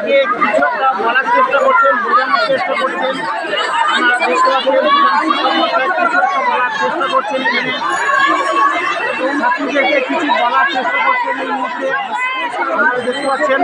শিক্ষার্থীদেরকে কিছু একটা বলার চেষ্টা করছেন, বোঝানোর চেষ্টা করছেন। আমরা দেখতে পাচ্ছেন কিছু একটা বলার চেষ্টা করছেন, এখানে ছাত্রীদেরকে কিছু বলার চেষ্টা করছেন এই মুহূর্তে আপনারা দেখতে পাচ্ছেন।